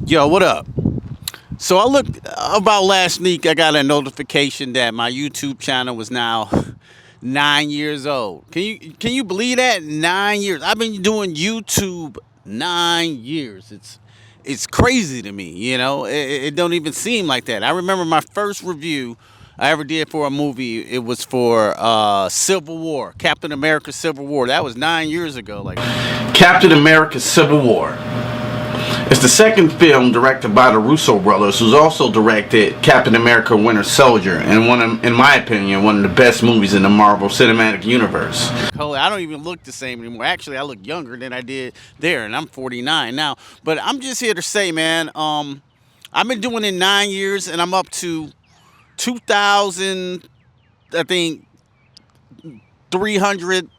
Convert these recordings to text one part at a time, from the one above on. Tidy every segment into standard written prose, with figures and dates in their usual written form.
Yo, what up? So I looked about last week. I got a notification that my YouTube channel was now 9 years old. Can you believe that? 9 years. I've been doing YouTube 9 years. It's crazy to me. It don't even seem like that. I remember my first review I ever did for a movie. It was for Civil War, Captain America: Civil War. That was 9 years ago. Like Captain America: Civil War. It's the second film directed by the Russo brothers, who's also directed Captain America: Winter Soldier, and in my opinion, one of the best movies in the Marvel Cinematic Universe. Holy, I don't even look the same anymore. Actually, I look younger than I did there, and I'm 49 now. But I'm just here to say, man, I've been doing it 9 years, and I'm up to 2,000, I think, 300,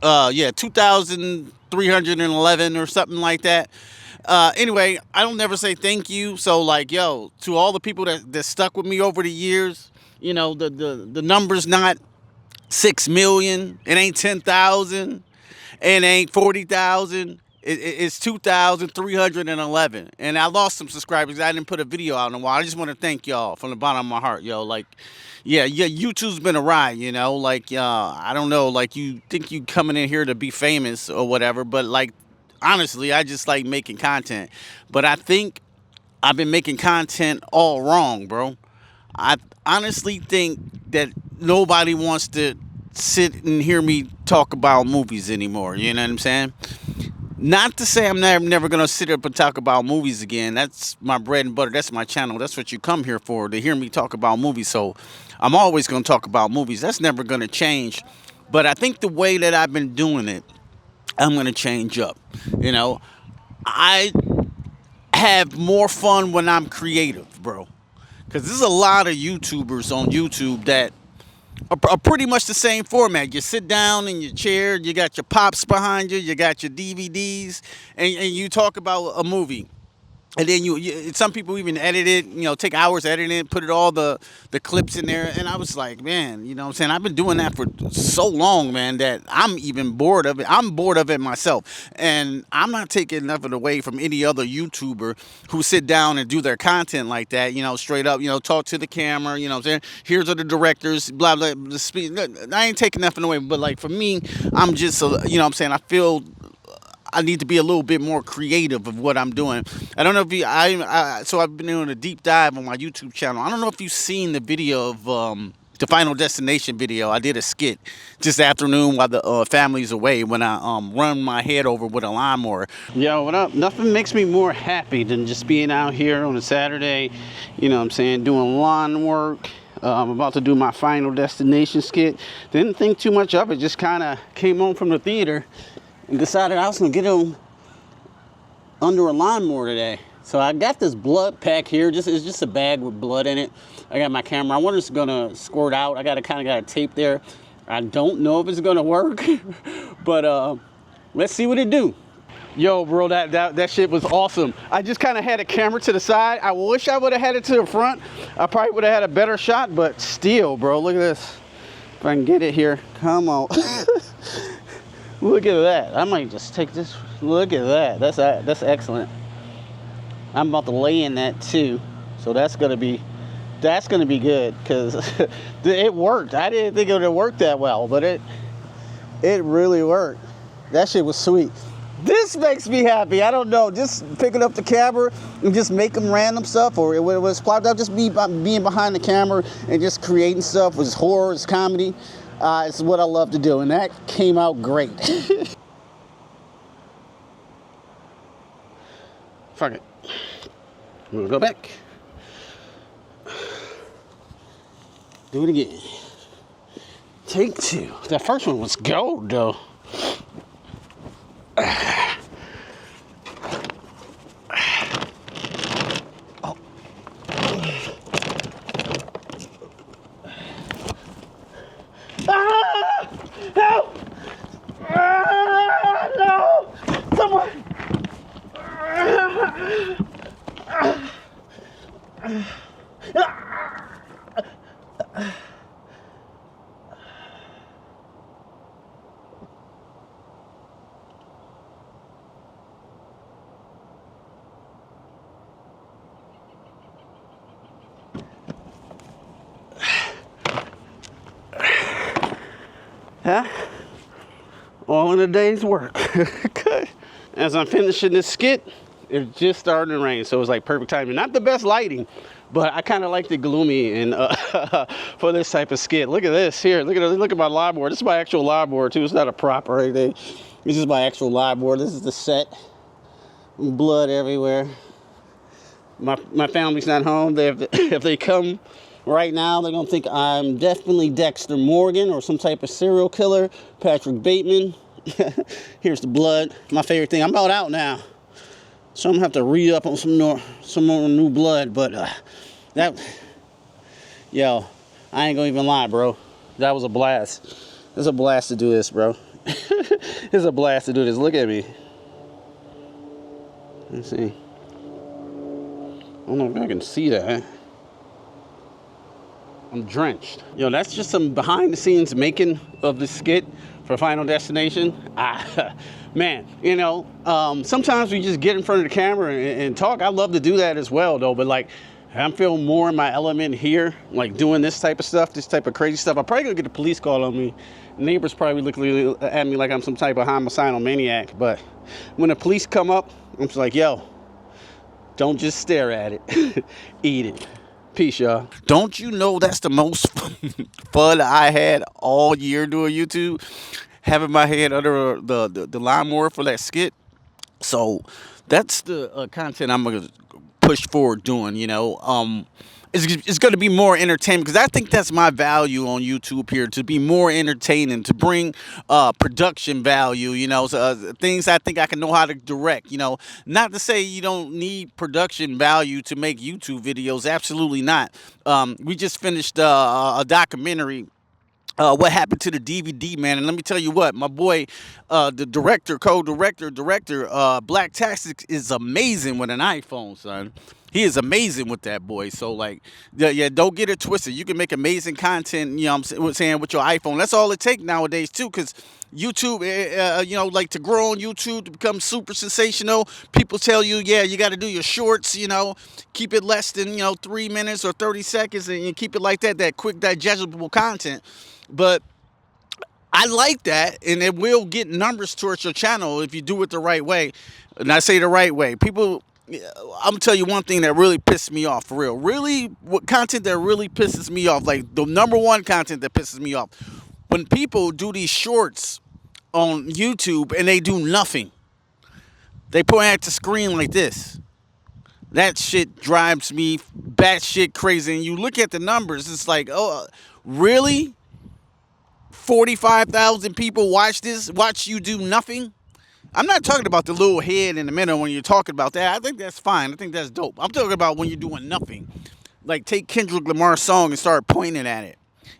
2,311 or something like that. Anyway, I don't never say thank you. So like, yo, to all the people that stuck with me over the years, the number's not 6 million. It ain't 10,000. It ain't 40,000. It's 2,311. And I lost some subscribers. I didn't put a video out in a while. I just want to thank y'all from the bottom of my heart, yo. Like, yeah, YouTube's been a ride, Like, I don't know, like you think you coming in here to be famous or whatever, but like, honestly, I just like making content. But I think I've been making content all wrong, bro. I honestly think that nobody wants to sit and hear me talk about movies anymore. You know what I'm saying? Not to say I'm never gonna sit up and talk about movies again. That's my bread and butter. That's my channel. That's what you come here for, to hear me talk about movies. So I'm always gonna talk about movies. That's never gonna change. But I think the way that I've been doing it, I'm gonna change up. You know, I have more fun when I'm creative, bro. Because there's a lot of YouTubers on YouTube that are pretty much the same format. You sit down in your chair, you got your pops behind you, you got your DVDs, and you talk about a movie. And then some people even edit it, take hours editing it, put all the clips in there. And I was like, man, you know what I'm saying? I've been doing that for so long, man, that I'm even bored of it. I'm bored of it myself. And I'm not taking nothing away from any other YouTuber who sit down and do their content like that, straight up, talk to the camera, what I'm saying? Here's are the directors, blah, blah, the speed. I ain't taking nothing away. But like for me, I'm just, what I'm saying? I feel I need to be a little bit more creative of what I'm doing. I don't know if so I've been doing a deep dive on my YouTube channel. I don't know if you've seen the video of the Final Destination video. I did a skit this afternoon while the family's away when I run my head over with a lawnmower. Yo, what up? Nothing makes me more happy than just being out here on a Saturday, what I'm saying, doing lawn work. I'm about to do my Final Destination skit. Didn't think too much of it, just kind of came home from the theater and decided I was gonna get him under a lawnmower today. So I got this blood pack here. It's just a bag with blood in it. I got my camera. I wonder if it's gonna squirt out. I got a tape there. I don't know if it's gonna work, but let's see what it do. Yo, bro, that shit was awesome. I just kind of had a camera to the side. I wish I would have had it to the front. I probably would have had a better shot, but still, bro, look at this. If I can get it here, come on. Look at that. I might just take this. Look at that. That's excellent. I'm about to lay in that too. So that's gonna be good, because it worked. I didn't think it would work that well, but it really worked. That shit was sweet. This makes me happy. I don't know, just picking up the camera and just making random stuff, or when it was plopped up, just being behind the camera and just creating stuff. It was horror, it's comedy. It's what I love to do, and that came out great. Fuck it. I'm gonna go back. Do it again. Take two. That first one was gold, though. Help! No! Someone! Huh? All in a day's work. As I'm finishing this skit, it's just starting to rain, so it's like perfect timing. Not the best lighting, but I kind of like the gloomy and for this type of skit. Look at this here. Look at my live board. This is my actual live board too. It's not a prop or anything. This is my actual live board. This is the set. Blood everywhere. My family's not home. If they come right now, they're gonna think I'm definitely Dexter Morgan or some type of serial killer, Patrick Bateman. Here's the blood. My favorite thing. I'm about out now, so I'm gonna have to re-up on some more new blood. But yo, I ain't gonna even lie, bro. That was a blast. It's a blast to do this, bro. It's a blast to do this. Look at me. Let's see. I don't know if I can see that. I'm drenched. Yo, that's just some behind the scenes making of the skit for Final Destination. Man, you know, sometimes we just get in front of the camera and talk. I love to do that as well, though. But like, I'm feeling more in my element here, like doing this type of stuff, this type of crazy stuff. I'm probably gonna get a police call on me. Neighbors probably looking at me like I'm some type of homicidal maniac. But when the police come up, I'm just like, yo, don't just stare at it. Eat it. Peace, y'all. Don't you know that's the most fun I had all year doing YouTube? Having my head under the lawnmower for that skit. So that's the content I'm going to push forward doing, you know. It's going to be more entertaining because I think that's my value on YouTube here, to be more entertaining, to bring production value, you know, things I think I can know how to direct, you know. Not to say you don't need production value to make YouTube videos. Absolutely not. We just finished a documentary, what happened to the DVD, man. And let me tell you what, my boy, the director, Black Tactics is amazing with an iPhone, son. He is amazing with that, boy. So, like, yeah, don't get it twisted. You can make amazing content, you know what I'm saying, with your iPhone. That's all it takes nowadays, too, because YouTube, you know, like to grow on YouTube, to become super sensational, people tell you, yeah, you got to do your shorts, you know, keep it less than, 3 minutes or 30 seconds, and you keep it like that quick, digestible content. But I like that, and it will get numbers towards your channel if you do it the right way. And I say the right way. People, I'm gonna tell you one thing that really pisses me off, for real. Really, what content that really pisses me off, like the number one content that pisses me off, when people do these shorts on YouTube and they do nothing. They point at the screen like this. That shit drives me batshit crazy. And you look at the numbers, it's like, oh, really? 45,000 people watch you do nothing? I'm not talking about the little head in the middle when you're talking about that. I think that's fine. I think that's dope. I'm talking about when you're doing nothing. Like, take Kendrick Lamar's song and start pointing at it.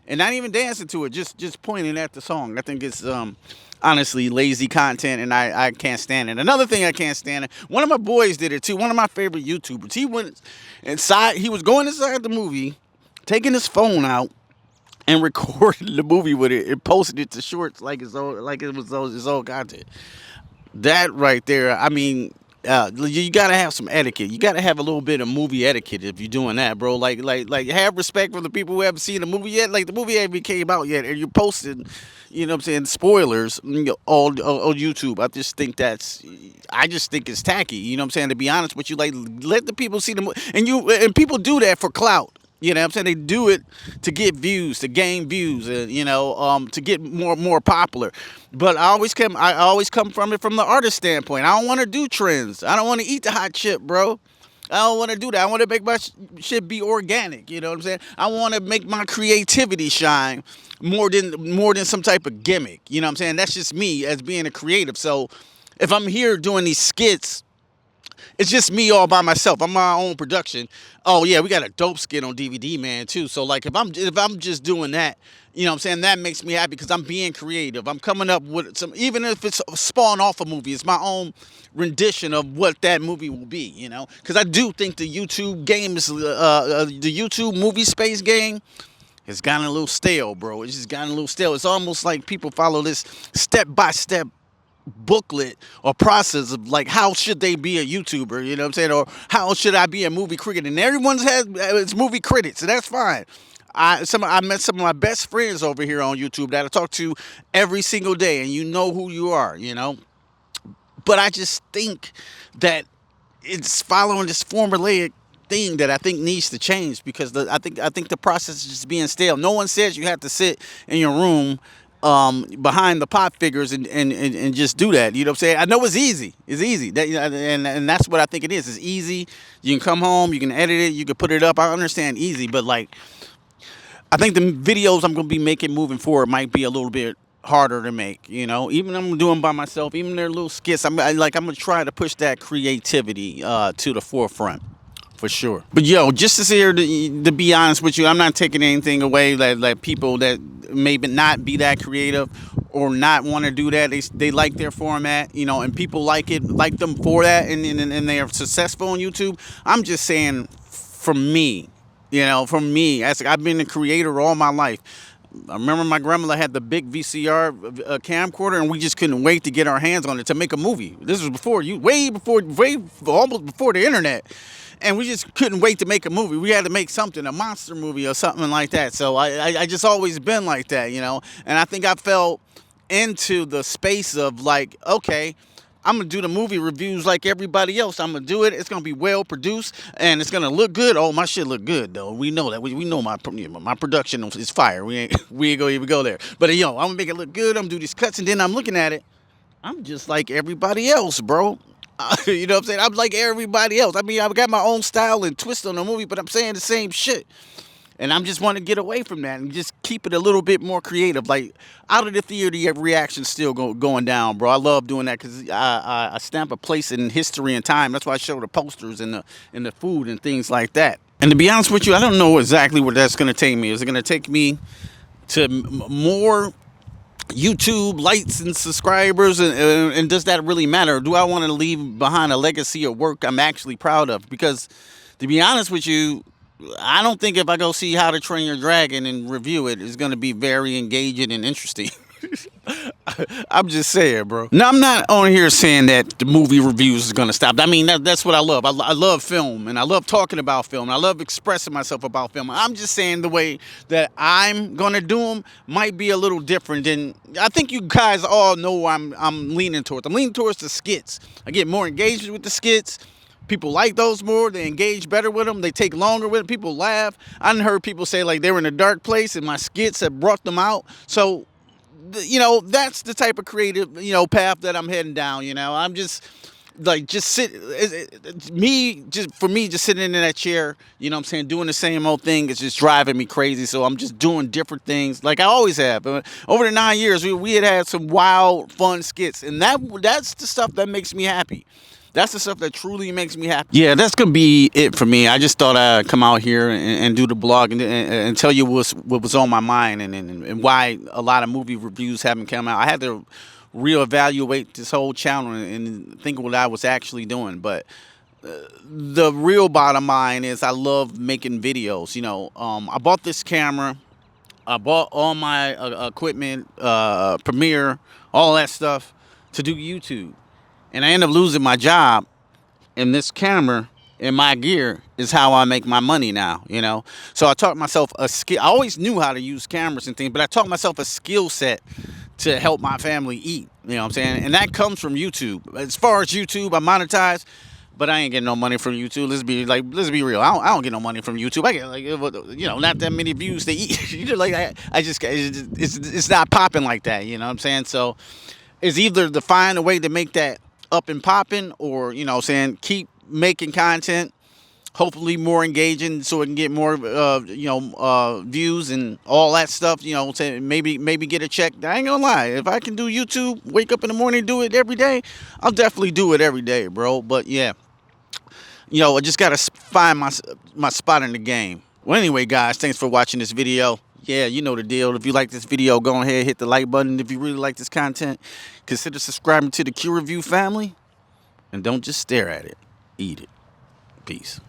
And not even dancing to it, just pointing at the song. I think it's honestly lazy content, and I can't stand it. Another thing I can't stand it, one of my boys did it too, one of my favorite YouTubers. He went inside, he was going inside the movie, taking his phone out, and recorded the movie with it and posted it to shorts like it was his own content. That right there, I mean, you gotta have some etiquette. You gotta have a little bit of movie etiquette if you're doing that, bro. Like have respect for the people who haven't seen the movie yet. Like, the movie haven't came out yet, and you're posting, you know what I'm saying, spoilers on YouTube. I just think it's tacky. You know what I'm saying? To be honest with you, like, let the people see the movie, and people do that for clout. You know what I'm saying? They do it to get views, to gain views, to get more popular. But I always come from it from the artist standpoint. I don't want to do trends. I don't want to eat the hot chip, bro. I don't want to do that. I want to make my shit be organic. You know what I'm saying? I want to make my creativity shine more than some type of gimmick. You know what I'm saying? That's just me as being a creative. So if I'm here doing these skits, it's just me all by myself. I'm my own production. Oh yeah, we got a dope skit on DVD, man, too. So like, if I'm just doing that, you know what I'm saying, that makes me happy because I'm being creative. I'm coming up with some, even if it's spawned off a movie, it's my own rendition of what that movie will be, you know? Because I do think the YouTube game is, the YouTube movie space game has gotten a little stale, bro. It's just gotten a little stale. It's almost like people follow this step-by-step booklet or process of like, how should they be a YouTuber, you know what I'm saying, or how should I be a movie critic, and everyone's has its movie critics, and that's fine. I met some of my best friends over here on YouTube that I talk to every single day, and you know who you are, you know. But I just think that it's following this formulaic thing that I think needs to change, because I think the process is just being stale. No one says you have to sit in your room behind the pop figures and just do that. You know what I'm saying? I know it's easy. It's easy. That, you know, and that's what I think it is. It's easy. You can come home, you can edit it, you can put it up. I understand easy, but like, I think the videos I'm gonna be making moving forward might be a little bit harder to make. You know, even I'm doing by myself, even their little skits. I'm gonna try to push that creativity to the forefront. For sure. But yo, just to here to be honest with you, I'm not taking anything away that people that maybe not be that creative or not want to do that. They like their format, you know, and people like them for that, and they are successful on YouTube. I'm just saying, for me, you know, for me, as I've been a creator all my life. I remember my grandmother had the big VCR camcorder, and we just couldn't wait to get our hands on it to make a movie. This was way almost before the internet, and we just couldn't wait to make a movie. We had to make something, a monster movie or something like that. So I just always been like that, you know. And I think I fell into the space of like, okay, I'm gonna do the movie reviews like everybody else. I'm gonna do it. It's gonna be well produced and it's gonna look good. Oh, my shit look good though. We know that. We know my production is fire. We ain't gonna even go there. But yo, I'm gonna make it look good. I'm gonna do these cuts, and then I'm looking at it. I'm just like everybody else, bro. You know what I'm saying? I'm like everybody else. I mean, I've got my own style and twist on the movie, but I'm saying the same shit. And I'm just want to get away from that and just keep it a little bit more creative. Like, out of the theater, reactions still going down, bro. I love doing that because I stamp a place in history and time. That's why I show the posters and the food and things like that. And to be honest with you, I don't know exactly where that's going to take me. Is it going to take me to more YouTube likes and subscribers, and does that really matter? Or do I want to leave behind a legacy of work I'm actually proud of? Because to be honest with you, I don't think if I go see How to Train Your Dragon and review it, it's going to be very engaging and interesting. I'm just saying, bro. Now, I'm not on here saying that the movie reviews is going to stop. I mean, that's what I love. I love film, and I love talking about film. And I love expressing myself about film. I'm just saying the way that I'm going to do them might be a little different than, I think you guys all know I'm leaning towards. I'm leaning towards the skits. I get more engagement with the skits. People like those more. They engage better with them. They take longer with them. People laugh. I done heard people say like they were in a dark place and my skits have brought them out. So, you know, that's the type of creative, you know, path that I'm heading down. You know, I'm just like, just for me, just sitting in that chair, you know what I'm saying, doing the same old thing is just driving me crazy. So I'm just doing different things like I always have. Over the 9 years, we had some wild, fun skits, and that's the stuff that makes me happy. That's the stuff that truly makes me happy. Yeah, that's going to be it for me. I just thought I'd come out here and do the blog and tell you what was on my mind and why a lot of movie reviews haven't come out. I had to reevaluate this whole channel and think of what I was actually doing. But the real bottom line is I love making videos. You know, I bought this camera. I bought all my equipment, Premiere, all that stuff to do YouTube. And I end up losing my job, and this camera and my gear is how I make my money now, you know? So I taught myself a skill. I always knew how to use cameras and things, but I taught myself a skill set to help my family eat, you know what I'm saying? And that comes from YouTube. As far as YouTube, I monetize, but I ain't getting no money from YouTube. Let's be real. I don't get no money from YouTube. I get like, you know, not that many views to eat. You know, like it's not popping like that, you know what I'm saying? So it's either to find a way to make that up and popping, or, you know, saying keep making content, hopefully more engaging, so it can get more views and all that stuff, you know, say maybe get a check. I ain't gonna lie, if I can do YouTube, wake up in the morning, do it every day, I'll definitely do it every day, bro. But yeah, you know, I just gotta find my spot in the game. Well, anyway, guys, thanks for watching this video. Yeah, you know the deal. If you like this video, go ahead, hit the like button. If you really like this content, consider subscribing to the Q Review family. And don't just stare at it. Eat it. Peace.